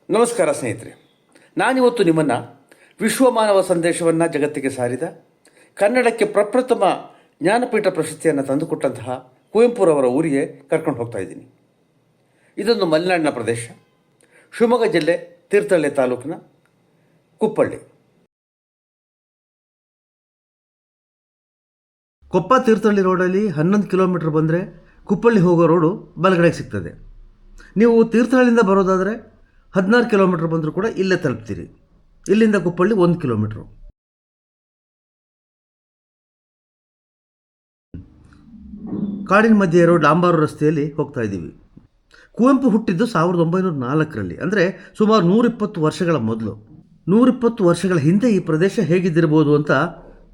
ನಮಸ್ಕಾರ ಸ್ನೇಹಿತರೆ, ನಾನಿವತ್ತು ನಿಮ್ಮನ್ನು ವಿಶ್ವಮಾನವ ಸಂದೇಶವನ್ನು ಜಗತ್ತಿಗೆ ಸಾರಿದ ಕನ್ನಡಕ್ಕೆ ಪ್ರಪ್ರಥಮ ಜ್ಞಾನಪೀಠ ಪ್ರಶಸ್ತಿಯನ್ನು ತಂದುಕೊಟ್ಟಂತಹ ಕುವೆಂಪುರವರ ಊರಿಗೆ ಕರ್ಕೊಂಡು ಹೋಗ್ತಾ ಇದ್ದೀನಿ. ಇದೊಂದು ಮಲೆನಾಡಿನ ಪ್ರದೇಶ, ಶಿವಮೊಗ್ಗ ಜಿಲ್ಲೆ ತೀರ್ಥಹಳ್ಳಿ ತಾಲೂಕಿನ ಕುಪ್ಪಳ್ಳಿ. ಕೊಪ್ಪ ತೀರ್ಥಹಳ್ಳಿ ರೋಡಲ್ಲಿ 11 ಕಿಲೋಮೀಟರ್ ಬಂದರೆ ಕುಪ್ಪಳ್ಳಿ ಹೋಗೋ ರೋಡು ಬಲಗಡೆಗೆ ಸಿಗ್ತದೆ. ನೀವು ತೀರ್ಥಹಳ್ಳಿಯಿಂದ ಬರೋದಾದರೆ 16 ಕಿಲೋಮೀಟರ್ ಬಂದರೂ ಕೂಡ ಇಲ್ಲೇ ತಲುಪ್ತೀರಿ. ಇಲ್ಲಿಂದ ಕುಪ್ಪಳ್ಳಿ 1 ಕಿಲೋಮೀಟ್ರು. ಕಾಡಿನ ಮಧ್ಯೆ ಇರೋ ಡಾಂಬಾರು ರಸ್ತೆಯಲ್ಲಿ ಹೋಗ್ತಾ ಇದ್ದೀವಿ. ಕುವೆಂಪು ಹುಟ್ಟಿದ್ದು 1904ರಲ್ಲಿ, ಅಂದರೆ ಸುಮಾರು 120 ವರ್ಷಗಳ ಮೊದಲು. 120 ವರ್ಷಗಳ ಹಿಂದೆ ಈ ಪ್ರದೇಶ ಹೇಗಿದ್ದಿರ್ಬೋದು ಅಂತ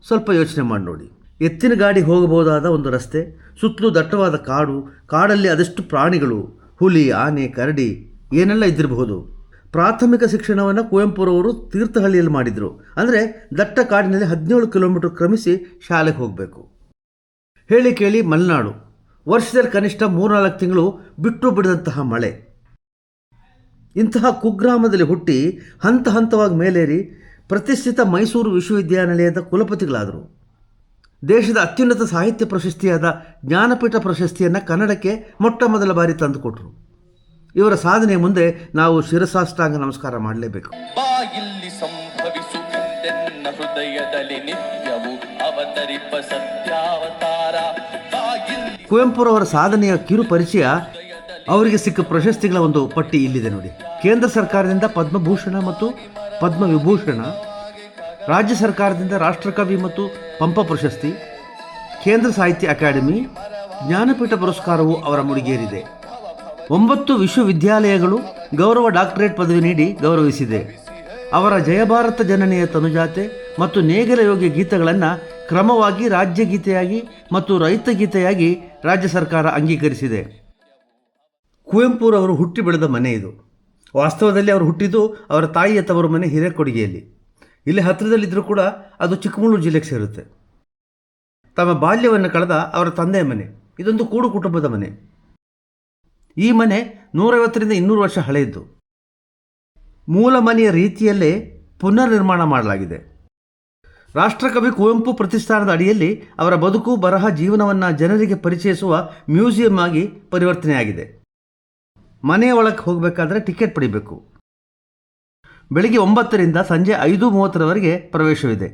ಸ್ವಲ್ಪ ಯೋಚನೆ ಮಾಡಿ ನೋಡಿ. ಎತ್ತಿನ ಗಾಡಿ ಹೋಗಬಹುದಾದ ಒಂದು ರಸ್ತೆ, ಸುತ್ತಲೂ ದಟ್ಟವಾದ ಕಾಡು, ಕಾಡಲ್ಲಿ ಅದೆಷ್ಟು ಪ್ರಾಣಿಗಳು, ಹುಲಿ, ಆನೆ, ಕರಡಿ ಏನೆಲ್ಲ ಇದ್ದಿರಬಹುದು. ಪ್ರಾಥಮಿಕ ಶಿಕ್ಷಣವನ್ನು ಕುವೆಂಪುರವರು ತೀರ್ಥಹಳ್ಳಿಯಲ್ಲಿ ಮಾಡಿದರು. ಅಂದರೆ ದಟ್ಟ ಕಾಡಿನಲ್ಲಿ 17 ಕಿಲೋಮೀಟರ್ ಕ್ರಮಿಸಿ ಶಾಲೆಗೆ ಹೋಗಬೇಕು. ಹೇಳಿ ಕೇಳಿ ಮಲೆನಾಡು, ವರ್ಷದಲ್ಲಿ ಕನಿಷ್ಠ 3-4 ತಿಂಗಳು ಬಿಟ್ಟು ಬಿಡದಂತಹ ಮಳೆ. ಇಂತಹ ಕುಗ್ರಾಮದಲ್ಲಿ ಹುಟ್ಟಿ ಹಂತ ಹಂತವಾಗಿ ಮೇಲೇರಿ ಪ್ರತಿಷ್ಠಿತ ಮೈಸೂರು ವಿಶ್ವವಿದ್ಯಾನಿಲಯದ ಕುಲಪತಿಗಳಾದರು. ದೇಶದ ಅತ್ಯುನ್ನತ ಸಾಹಿತ್ಯ ಪ್ರಶಸ್ತಿಯಾದ ಜ್ಞಾನಪೀಠ ಪ್ರಶಸ್ತಿಯನ್ನು ಕನ್ನಡಕ್ಕೆ ಮೊಟ್ಟ ಮೊದಲ ಬಾರಿ ತಂದುಕೊಟ್ರು. ಇವರ ಸಾಧನೆ ಮುಂದೆ ನಾವು ಶಿರಸಾಷ್ಟಾಂಗ ನಮಸ್ಕಾರ ಮಾಡಲೇಬೇಕು. ಕುವೆಂಪುರವರ ಸಾಧನೆಯ ಕಿರು ಪರಿಚಯ, ಅವರಿಗೆ ಸಿಕ್ಕ ಪ್ರಶಸ್ತಿಗಳ ಒಂದು ಪಟ್ಟಿ ಇಲ್ಲಿದೆ ನೋಡಿ. ಕೇಂದ್ರ ಸರ್ಕಾರದಿಂದ ಪದ್ಮಭೂಷಣ ಮತ್ತು ಪದ್ಮವಿಭೂಷಣ, ರಾಜ್ಯ ಸರ್ಕಾರದಿಂದ ರಾಷ್ಟ್ರಕವಿ ಮತ್ತು ಪಂಪ ಪ್ರಶಸ್ತಿ, ಕೇಂದ್ರ ಸಾಹಿತ್ಯ ಅಕಾಡೆಮಿ, ಜ್ಞಾನಪೀಠ ಪುರಸ್ಕಾರವು ಅವರ ಮುಡಿಗೇರಿದೆ. 9 ವಿಶ್ವವಿದ್ಯಾಲಯಗಳು ಗೌರವ ಡಾಕ್ಟರೇಟ್ ಪದವಿ ನೀಡಿ ಗೌರವಿಸಿದೆ. ಅವರ ಜಯಭಾರತ ಜನನಿಯ ತನುಜಾತೆ ಮತ್ತು ನೇಗಿಲ ಯೋಗಿ ಗೀತೆಗಳನ್ನು ಕ್ರಮವಾಗಿ ರಾಜ್ಯ ಗೀತೆಯಾಗಿ ಮತ್ತು ರೈತ ಗೀತೆಯಾಗಿ ರಾಜ್ಯ ಸರ್ಕಾರ ಅಂಗೀಕರಿಸಿದೆ. ಕುವೆಂಪುರವರು ಹುಟ್ಟಿ ಬೆಳೆದ ಮನೆ ಇದು. ವಾಸ್ತವದಲ್ಲಿ ಅವರು ಹುಟ್ಟಿದ್ದು ಅವರ ತಾಯಿಯ ತವರು ಮನೆ ಹಿರೇಕೊಡಿಗೆಯಲ್ಲಿ. ಇಲ್ಲಿ ಹತ್ತಿರದಲ್ಲಿದ್ದರೂ ಕೂಡ ಅದು ಚಿಕ್ಕಮಗಳೂರು ಜಿಲ್ಲೆಗೆ ಸೇರುತ್ತೆ. ತಮ್ಮ ಬಾಲ್ಯವನ್ನು ಕಳೆದ ಅವರ ತಂದೆಯ ಮನೆ ಇದೊಂದು ಕೂಡು ಕುಟುಂಬದ ಮನೆ. ಈ ಮನೆ 150ರಿಂದ 200 ವರ್ಷ ಹಳೆಯದ್ದು. ಮೂಲ ಮನೆಯ ರೀತಿಯಲ್ಲೇ ಪುನರ್ ನಿರ್ಮಾಣ ಮಾಡಲಾಗಿದೆ. ರಾಷ್ಟ್ರಕವಿ ಕುವೆಂಪು ಪ್ರತಿಷ್ಠಾನದ ಅಡಿಯಲ್ಲಿ ಅವರ ಬದುಕು, ಬರಹ, ಜೀವನವನ್ನು ಜನರಿಗೆ ಪರಿಚಯಿಸುವ ಮ್ಯೂಸಿಯಂ ಆಗಿ ಪರಿವರ್ತನೆಯಾಗಿದೆ. ಮನೆಯ ಒಳಗೆ ಹೋಗಬೇಕಾದ್ರೆ ಟಿಕೆಟ್ ಪಡಿಬೇಕು. ಬೆಳಿಗ್ಗೆ 9ರಿಂದ ಸಂಜೆ 5:30ರವರೆಗೆ ಪ್ರವೇಶವಿದೆ.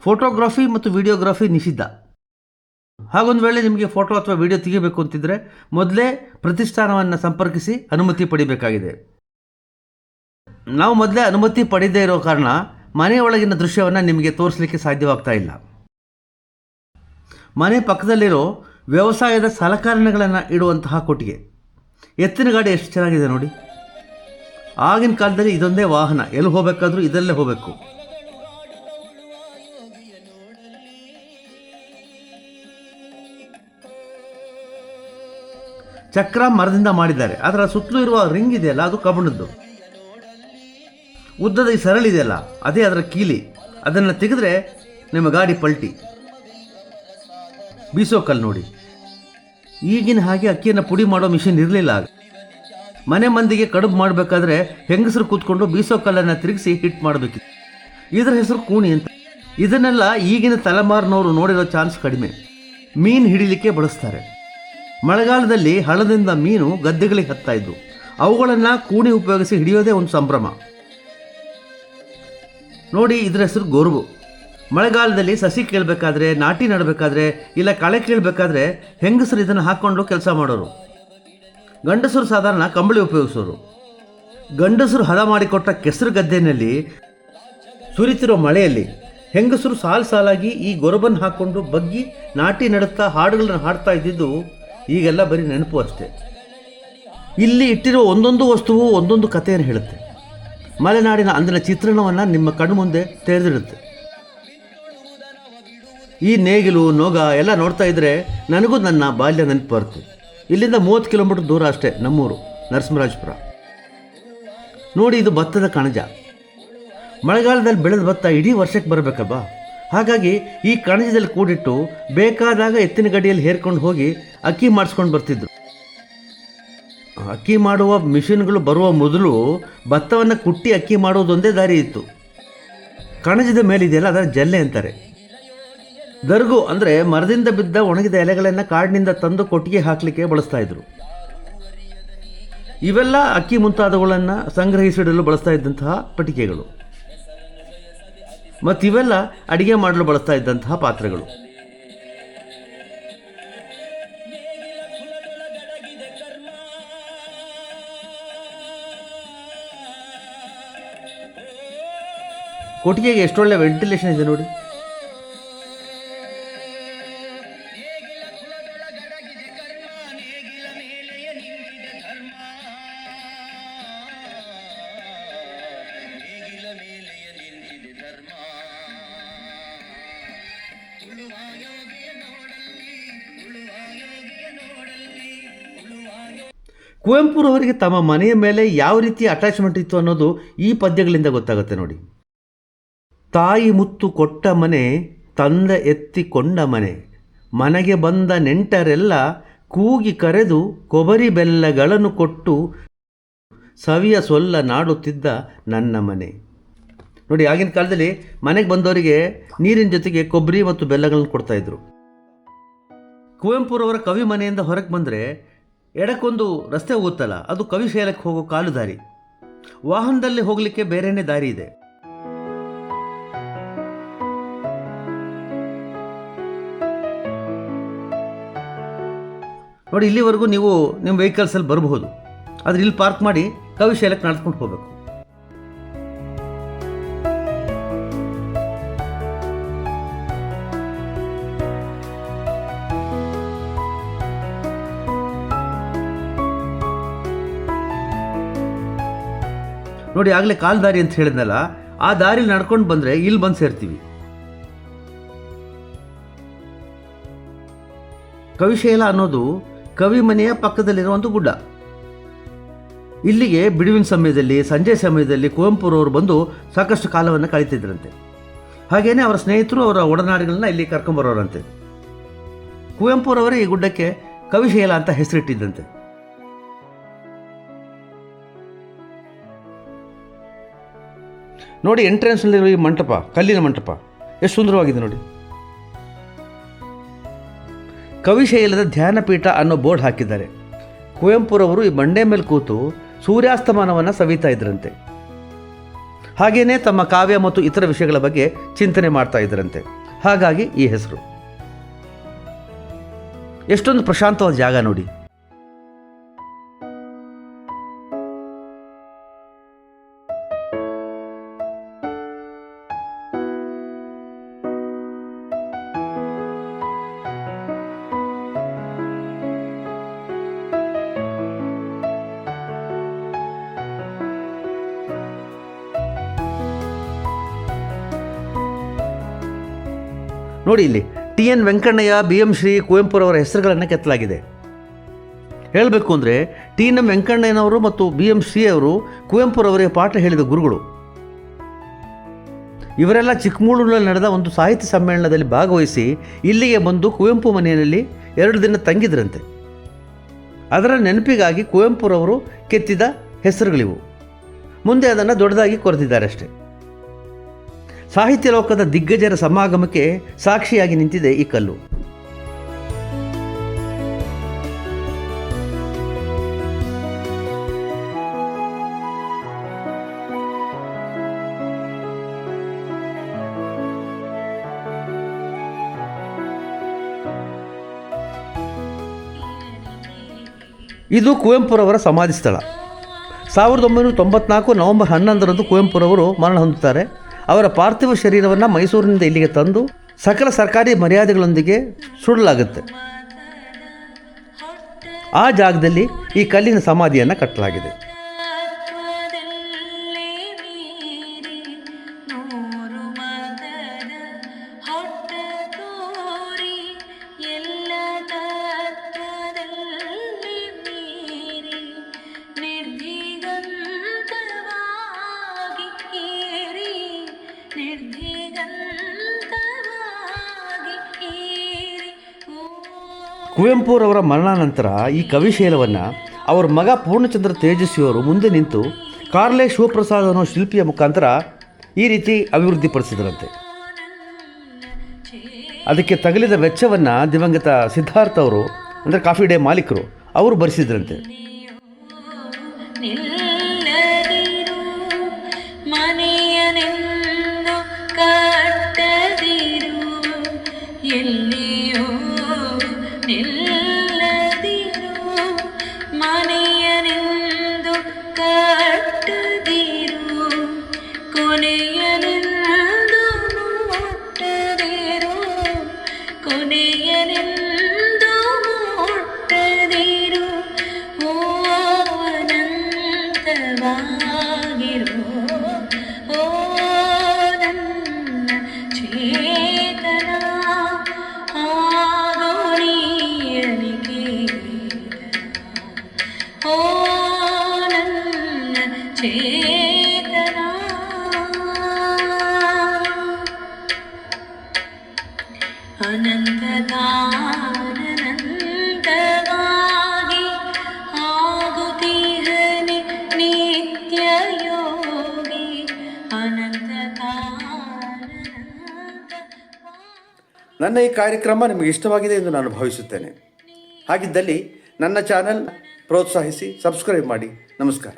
ಫೋಟೋಗ್ರಫಿ ಮತ್ತು ವಿಡಿಯೋಗ್ರಫಿ ನಿಷಿದ್ಧ. ಹಾಗೊಂದು ವೇಳೆ ನಿಮಗೆ ಫೋಟೋ ಅಥವಾ ವಿಡಿಯೋ ತೆಗಿಬೇಕು ಅಂತಿದ್ರೆ ಮೊದಲೇ ಪ್ರತಿಷ್ಠಾನವನ್ನು ಸಂಪರ್ಕಿಸಿ ಅನುಮತಿ ಪಡಿಬೇಕಾಗಿದೆ. ನಾವು ಮೊದಲೇ ಅನುಮತಿ ಪಡೆದೇ ಇರೋ ಕಾರಣ ಮನೆಯೊಳಗಿನ ದೃಶ್ಯವನ್ನು ನಿಮಗೆ ತೋರಿಸಲಿಕ್ಕೆ ಸಾಧ್ಯವಾಗ್ತಾ ಇಲ್ಲ. ಮನೆ ಪಕ್ಕದಲ್ಲಿರೋ ವ್ಯವಸಾಯದ ಸಲಕರಣೆಗಳನ್ನು ಇಡುವಂತಹ ಕೊಟ್ಟಿಗೆ. ಎತ್ತಿನ ಗಾಡಿ ಎಷ್ಟು ಚೆನ್ನಾಗಿದೆ ನೋಡಿ. ಆಗಿನ ಕಾಲದಲ್ಲಿ ಇದೊಂದೇ ವಾಹನ, ಎಲ್ಲಿ ಹೋಗಬೇಕಾದ್ರೂ ಇದರಲ್ಲೇ ಹೋಗಬೇಕು. ಚಕ್ರ ಮರದಿಂದ ಮಾಡಿದ್ದಾರೆ, ಅದರ ಸುತ್ತಲೂ ಇರುವ ರಿಂಗ್ ಇದೆಯಲ್ಲ ಅದು ಕಬ್ಬಿಣದ್ದು. ಉದ್ದದ ಈ ಸರಳಿದೆಯಲ್ಲ ಅದೇ ಅದರ ಕೀಲಿ. ಅದನ್ನು ತೆಗೆದ್ರೆ ನಿಮ್ಮ ಗಾಡಿ ಪಲ್ಟಿ. ಬೀಸೋ ಕಲ್ಲು ನೋಡಿ. ಈಗಿನ ಹಾಗೆ ಅಕ್ಕಿಯನ್ನು ಪುಡಿ ಮಾಡೋ ಮಿಷಿನ್ ಇರಲಿಲ್ಲ ಆಗ. ಮನೆ ಮಂದಿಗೆ ಕಡುಬು ಮಾಡಬೇಕಾದ್ರೆ ಹೆಂಗಸರು ಕೂತ್ಕೊಂಡು ಬೀಸೋ ಕಲ್ಲನ್ನು ತಿರುಗಿಸಿ ಹಿಟ್ ಮಾಡಬೇಕಿತ್ತು. ಇದರ ಹೆಸರು ಕೂಣಿ ಅಂತ. ಇದನ್ನೆಲ್ಲ ಈಗಿನ ತಲೆಮಾರಿನವರು ನೋಡಿರೋ ಚಾನ್ಸ್ ಕಡಿಮೆ. ಮೀನು ಹಿಡಿಲಿಕ್ಕೆ ಬಳಸ್ತಾರೆ. ಮಳೆಗಾಲದಲ್ಲಿ ಹಳ್ಳದಿಂದ ಮೀನು ಗದ್ದೆಗಳಿಗೆ ಹತ್ತಾ ಇದ್ವು. ಅವುಗಳನ್ನು ಕೂಣಿ ಉಪಯೋಗಿಸಿ ಹಿಡಿಯೋದೇ ಒಂದು ಸಂಭ್ರಮ ನೋಡಿ. ಇದರ ಹೆಸರು ಗೋರ್ಬು. ಮಳೆಗಾಲದಲ್ಲಿ ಸಸಿ ಕೀಳಬೇಕಾದ್ರೆ, ನಾಟಿ ನಡಬೇಕಾದ್ರೆ, ಇಲ್ಲ ಕಳೆ ಕೀಳಬೇಕಾದ್ರೆ ಹೆಂಗಸರು ಇದನ್ನು ಹಾಕ್ಕೊಂಡು ಕೆಲಸ ಮಾಡೋರು. ಗಂಡಸರು ಸಾಧಾರಣ ಕಂಬಳಿ ಉಪಯೋಗಿಸೋರು. ಗಂಡಸರು ಹದ ಮಾಡಿಕೊಟ್ಟ ಕೆಸರು ಗದ್ದೆಯಲ್ಲಿ ಸುರಿತಿರೋ ಮಳೆಯಲ್ಲಿ ಹೆಂಗಸರು ಸಾಲಾಗಿ ಈ ಗೊರಬನ್ನು ಹಾಕ್ಕೊಂಡು ಬಗ್ಗಿ ನಾಟಿ ನಡುತ್ತಾ ಹಾಡುಗಳನ್ನು ಹಾಡ್ತಾ ಇದ್ದಿದ್ದು ಈಗೆಲ್ಲ ಬರೀ ನೆನಪು ಅಷ್ಟೇ. ಇಲ್ಲಿ ಇಟ್ಟಿರೋ ಒಂದೊಂದು ವಸ್ತುವು ಒಂದೊಂದು ಕಥೆಯನ್ನು ಹೇಳುತ್ತೆ. ಮಲೆನಾಡಿನ ಅಂದಿನ ಚಿತ್ರಣವನ್ನು ನಿಮ್ಮ ಕಣ್ಣು ಮುಂದೆ ತೆರೆದಿಡುತ್ತೆ. ಈ ನೇಗಿಲು, ನೊಗ ಎಲ್ಲ ನೋಡ್ತಾ ಇದ್ದರೆ ನನಗೂ ನನ್ನ ಬಾಲ್ಯ ನೆನಪು ಬರುತ್ತೆ. ಇಲ್ಲಿಂದ 30 ಕಿಲೋಮೀಟರ್ ದೂರ ಅಷ್ಟೇ ನಮ್ಮೂರು ನರಸಿಂಹರಾಜಪುರ. ನೋಡಿ, ಇದು ಭತ್ತದ ಕಣಜ. ಮಳೆಗಾಲದಲ್ಲಿ ಬೆಳೆದ ಭತ್ತ ಇಡೀ ವರ್ಷಕ್ಕೆ ಬರಬೇಕಲ್ವಾ. ಹಾಗಾಗಿ ಈ ಕಣಜದಲ್ಲಿ ಕೂಡಿಟ್ಟು ಬೇಕಾದಾಗ ಎತ್ತಿನ ಗಡಿಯಲ್ಲಿ ಹೇರ್ಕೊಂಡು ಹೋಗಿ ಅಕ್ಕಿ ಮಾಡಿಸ್ಕೊಂಡು ಬರ್ತಿದ್ರು. ಅಕ್ಕಿ ಮಾಡುವ ಮಿಷಿನ್ಗಳು ಬರುವ ಮೊದಲು ಭತ್ತವನ್ನು ಕುಟ್ಟಿ ಅಕ್ಕಿ ಮಾಡೋದೊಂದೇ ದಾರಿ ಇತ್ತು. ಕಣಜದ ಮೇಲಿದೆಯಲ್ಲ ಅದರ ಜಲ್ಲೆ ಅಂತಾರೆ. ದರ್ಗು ಅಂದರೆ ಮರದಿಂದ ಬಿದ್ದ ಒಣಗಿದ ಎಲೆಗಳನ್ನು ಕಾಡಿನಿಂದ ತಂದು ಕೊಟ್ಟಿಗೆ ಹಾಕಲಿಕ್ಕೆ ಬಳಸ್ತಾ ಇದ್ರು. ಇವೆಲ್ಲ ಅಕ್ಕಿ ಮುಂತಾದವುಗಳನ್ನು ಸಂಗ್ರಹಿಸಿಡಲು ಬಳಸ್ತಾ ಇದ್ದಂತಹ ಪಟಿಕೆಗಳು, ಮತ್ತು ಇವೆಲ್ಲ ಅಡಿಗೆ ಮಾಡಲು ಬಳಸ್ತಾ ಇದ್ದಂತಹ ಪಾತ್ರೆಗಳು. ಕೊಟ್ಟಿಗೆಗೆ ಎಷ್ಟೊಳ್ಳೆ ವೆಂಟಿಲೇಷನ್ ಇದೆ ನೋಡಿ. ಕುವೆಂಪುರವರಿಗೆ ತಮ್ಮ ಮನೆಯ ಮೇಲೆ ಯಾವ ರೀತಿಯ ಅಟ್ಯಾಚ್ಮೆಂಟ್ ಇತ್ತು ಅನ್ನೋದು ಈ ಪದ್ಯಗಳಿಂದ ಗೊತ್ತಾಗುತ್ತೆ ನೋಡಿ. ತಾಯಿ ಮುತ್ತು ಕೊಟ್ಟ ಮನೆ, ತಂದೆ ಎತ್ತಿಕೊಂಡ ಮನೆ, ಮನೆಗೆ ಬಂದ ನೆಂಟರೆಲ್ಲ ಕೂಗಿ ಕರೆದು ಕೊಬ್ಬರಿ ಬೆಲ್ಲಗಳನ್ನು ಕೊಟ್ಟು ಸವಿಯ ಸೊಲ್ಲ ನಾಡುತ್ತಿದ್ದ ನನ್ನ ಮನೆ. ನೋಡಿ, ಆಗಿನ ಕಾಲದಲ್ಲಿ ಮನೆಗೆ ಬಂದವರಿಗೆ ನೀರಿನ ಜೊತೆಗೆ ಕೊಬ್ಬರಿ ಮತ್ತು ಬೆಲ್ಲಗಳನ್ನು ಕೊಡ್ತಾಯಿದ್ರು. ಕುವೆಂಪುರವರ ಕವಿ ಮನೆಯಿಂದ ಹೊರಗೆ ಬಂದರೆ ಎಡಕ್ಕೊಂದು ರಸ್ತೆ ಹೋಗುತ್ತಲ್ಲ, ಅದು ಕವಿಶೈಲಕ್ಕೆ ಹೋಗೋ ಕಾಲು ದಾರಿ. ವಾಹನದಲ್ಲಿ ಹೋಗಲಿಕ್ಕೆ ಬೇರೆಯೇ ದಾರಿ ಇದೆ. ನೋಡಿ, ಇಲ್ಲಿವರೆಗೂ ನೀವು ನಿಮ್ಮ ವೆಹಿಕಲ್ಸಲ್ಲಿ ಬರಬಹುದು, ಆದರೆ ಇಲ್ಲಿ ಪಾರ್ಕ್ ಮಾಡಿ ಕವಿಶೈಲಕ್ಕೆ ನಡೆಸ್ಕೊಂಡು ಹೋಗಬೇಕು. ನೋಡಿ, ಆಗಲೇ ಕಾಲು ದಾರಿ ಅಂತ ಹೇಳಿದ್ನಲ್ಲ, ಆ ದಾರಿಲಿ ನಡ್ಕೊಂಡು ಬಂದರೆ ಇಲ್ಲಿ ಬಂದು ಸೇರ್ತೀವಿ. ಕವಿಶೈಲ ಅನ್ನೋದು ಕವಿ ಮನೆಯ ಪಕ್ಕದಲ್ಲಿರೋ ಒಂದು ಗುಡ್ಡ. ಇಲ್ಲಿಗೆ ಬಿಡುವಿನ ಸಮಯದಲ್ಲಿ, ಸಂಜೆ ಸಮಯದಲ್ಲಿ ಕುವೆಂಪುರವರು ಬಂದು ಸಾಕಷ್ಟು ಕಾಲವನ್ನು ಕಳೀತಿದ್ರಂತೆ. ಹಾಗೇನೆ ಅವರ ಸ್ನೇಹಿತರು, ಅವರ ಒಡನಾಡಿಗಳನ್ನ ಇಲ್ಲಿ ಕರ್ಕೊಂಬರೋರಂತೆ. ಕುವೆಂಪುರವರೇ ಈ ಗುಡ್ಡಕ್ಕೆ ಕವಿಶೈಲ ಅಂತ ಹೆಸರಿಟ್ಟಿದ್ದಂತೆ. ನೋಡಿ, ಎಂಟ್ರೆನ್ಸ್ನಲ್ಲಿರೋ ಈ ಮಂಟಪ, ಕಲ್ಲಿನ ಮಂಟಪ ಎಷ್ಟು ಸುಂದರವಾಗಿದೆ ನೋಡಿ. ಕವಿಶೈಲದ ಧ್ಯಾನಪೀಠ ಅನ್ನೋ ಬೋರ್ಡ್ ಹಾಕಿದ್ದಾರೆ. ಕುವೆಂಪುರವರು ಈ ಬಂಡೆ ಮೇಲೆ ಕೂತು ಸೂರ್ಯಾಸ್ತಮಾನವನ್ನು ಸವಿತಾ ಇದ್ರಂತೆ. ಹಾಗೆಯೇ ತಮ್ಮ ಕಾವ್ಯ ಮತ್ತು ಇತರ ವಿಷಯಗಳ ಬಗ್ಗೆ ಚಿಂತನೆ ಮಾಡ್ತಾ ಇದ್ರಂತೆ. ಹಾಗಾಗಿ ಈ ಹೆಸರು. ಎಷ್ಟೊಂದು ಪ್ರಶಾಂತವಾದ ಜಾಗ ನೋಡಿ. ನೋಡಿ, ಇಲ್ಲಿ TN ವೆಂಕಣ್ಣಯ್ಯ, BM ಶ್ರೀ, ಕುವೆಂಪುರವರ ಹೆಸರುಗಳನ್ನು ಕೆತ್ತಲಾಗಿದೆ. ಹೇಳಬೇಕು ಅಂದರೆ TN ವೆಂಕಣ್ಣಯ್ಯನವರು ಮತ್ತು BM ಶ್ರೀ ಅವರು ಕುವೆಂಪುರವರಿಗೆ ಪಾಠ ಹೇಳಿದ ಗುರುಗಳು. ಇವರೆಲ್ಲ ಚಿಕ್ಕಮಗಳೂರಿನಲ್ಲಿ ನಡೆದ ಒಂದು ಸಾಹಿತ್ಯ ಸಮ್ಮೇಳನದಲ್ಲಿ ಭಾಗವಹಿಸಿ ಇಲ್ಲಿಗೆ ಬಂದು ಕುವೆಂಪು ಮನೆಯಲ್ಲಿ 2 ದಿನ ತಂಗಿದ್ರಂತೆ. ಅದರ ನೆನಪಿಗಾಗಿ ಕುವೆಂಪುರವರು ಕೆತ್ತಿದ ಹೆಸರುಗಳಿವು. ಮುಂದೆ ಅದನ್ನು ದೊಡ್ಡದಾಗಿ ಕೊರೆದಿದ್ದಾರೆ ಅಷ್ಟೇ. ಸಾಹಿತ್ಯ ಲೋಕದ ದಿಗ್ಗಜರ ಸಮಾಗಮಕ್ಕೆ ಸಾಕ್ಷಿಯಾಗಿ ನಿಂತಿದೆ ಈ ಕಲ್ಲು. ಇದು ಕುವೆಂಪುರವರ ಸಮಾಧಿ ಸ್ಥಳ. 1994 ನವೆಂಬರ್ 11ರಂದು ಕುವೆಂಪುರವರು ಮರಣ ಹೊಂದುತ್ತಾರೆ. ಅವರ ಪಾರ್ಥಿವ ಶರೀರವನ್ನು ಮೈಸೂರಿನಿಂದ ಇಲ್ಲಿಗೆ ತಂದು ಸಕಲ ಸರ್ಕಾರಿ ಮರ್ಯಾದೆಗಳೊಂದಿಗೆ ಸುಡಲಾಗುತ್ತೆ. ಆ ಜಾಗದಲ್ಲಿ ಈ ಕಲ್ಲಿನ ಸಮಾಧಿಯನ್ನು ಕಟ್ಟಲಾಗಿದೆ. ಕುವೆಂಪುರವರ ಮರಣಾನಂತರ ಈ ಕವಿಶೈಲವನ್ನು ಅವರ ಮಗ ಪೂರ್ಣಚಂದ್ರ ತೇಜಸ್ವಿಯವರು ಮುಂದೆ ನಿಂತು ಕಾರ್ಲೆ ಶಿವಪ್ರಸಾದ್ ಅನ್ನೋ ಶಿಲ್ಪಿಯ ಮುಖಾಂತರ ಈ ರೀತಿ ಅಭಿವೃದ್ಧಿಪಡಿಸಿದರಂತೆ. ಅದಕ್ಕೆ ತಗಲಿದ ವೆಚ್ಚವನ್ನು ದಿವಂಗತ ಸಿದ್ಧಾರ್ಥ ಅವರು, ಅಂದರೆ ಕಾಫಿ ಡೇ ಮಾಲೀಕರು, ಅವರು ಭರಿಸಿದ್ರಂತೆ. ಅನಂತವಾಗಿ ಆಗುತ್ತಿಹನೆ ನಿತ್ಯ ಯೋಗಿ ನನ್ನ ಈ ಕಾರ್ಯಕ್ರಮ ನಿಮಗೆ ಇಷ್ಟವಾಗಿದೆ ಎಂದು ನಾನು ಭಾವಿಸುತ್ತೇನೆ. ಹಾಗಿದ್ದಲ್ಲಿ ನನ್ನ ಚಾನೆಲ್ ಪ್ರೋತ್ಸಾಹಿಸಿ, ಸಬ್ಸ್ಕ್ರೈಬ್ ಮಾಡಿ. ನಮಸ್ಕಾರ.